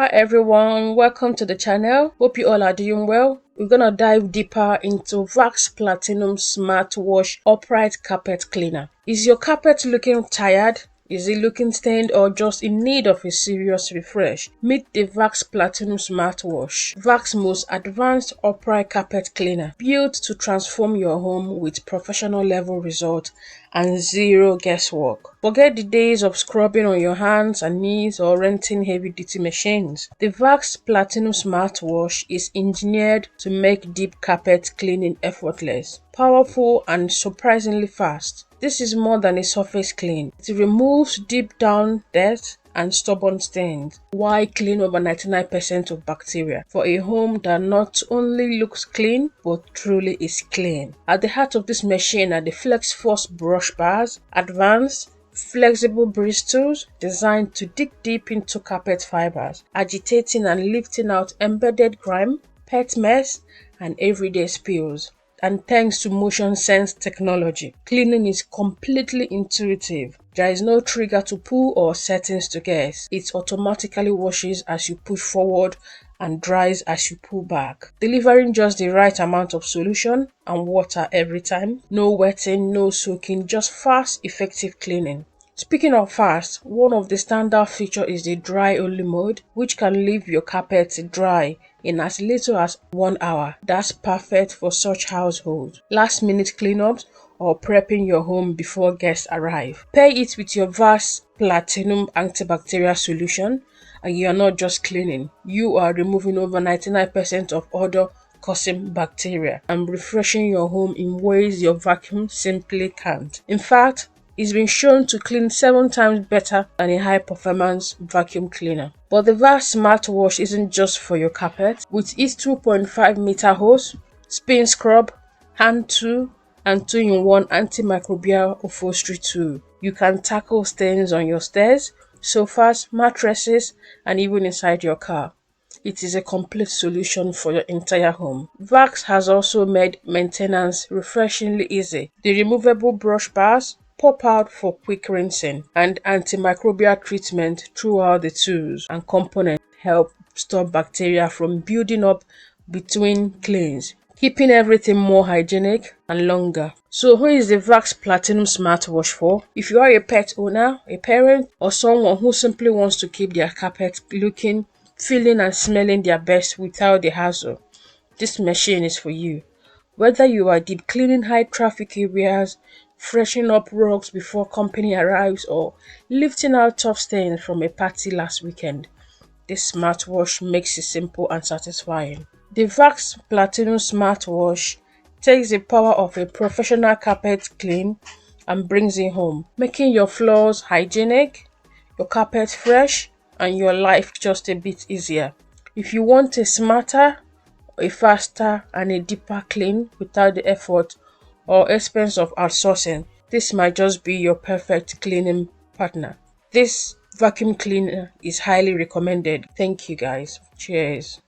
Hi everyone, welcome to the channel. Hope you all are doing well. We're gonna dive deeper into VAX Platinum SmartWash Upright Carpet Cleaner. Is your carpet looking tired? Is it looking stained or just in need of a serious refresh? Meet the VAX Platinum SmartWash, VAX's most advanced upright carpet cleaner, built to transform your home with professional level results and zero guesswork. Forget the days of scrubbing on your hands and knees or renting heavy-duty machines. The VAX Platinum SmartWash is engineered to make deep carpet cleaning effortless, powerful and surprisingly fast. This is more than a surface clean. It removes deep down dirt and stubborn stains, while clean over 99% of bacteria for a home that not only looks clean but truly is clean. At the heart of this machine are the Flex Force brush bars, advanced flexible bristles designed to dig deep into carpet fibers, agitating and lifting out embedded grime, pet mess, and everyday spills. And thanks to motion sense technology, cleaning is completely intuitive. There is no trigger to pull or settings to guess. It automatically washes as you push forward and dries as you pull back, delivering just the right amount of solution and water every time. No wetting, no soaking, just fast, effective cleaning. Speaking of fast, one of the standard features is the dry only mode, which can leave your carpet dry in as little as 1 hour. That's perfect for such households, last minute cleanups, or prepping your home before guests arrive. Pair it with your VAX Platinum antibacterial solution, and you are not just cleaning, you are removing over 99% of odor causing bacteria and refreshing your home in ways your vacuum simply can't. In fact, it's been shown to clean 7 times better than a high-performance vacuum cleaner. But the VAX SmartWash isn't just for your carpet. With its 2.5-meter hose, spin scrub, hand tool, and 2-in-1 antimicrobial upholstery tool, you can tackle stains on your stairs, sofas, mattresses, and even inside your car. It is a complete solution for your entire home. VAX has also made maintenance refreshingly easy. The removable brush bars pop out for quick rinsing, and antimicrobial treatment throughout the tools and components help stop bacteria from building up between cleans, keeping everything more hygienic and longer. So who is the VAX Platinum SmartWash for? If you are a pet owner, a parent, or someone who simply wants to keep their carpet looking, feeling and smelling their best without the hassle, this machine is for you. Whether you are deep cleaning high traffic areas, freshening up rugs before company arrives, or lifting out tough stains from a party last weekend, this smartwash makes it simple and satisfying. The VAX Platinum SmartWash takes the power of a professional carpet clean and brings it home, making your floors hygienic, your carpet fresh, and your life just a bit easier. If you want a smarter, a faster, and a deeper clean without the effort or expense of outsourcing, this might just be your perfect cleaning partner. This vacuum cleaner is highly recommended. Thank you guys. Cheers.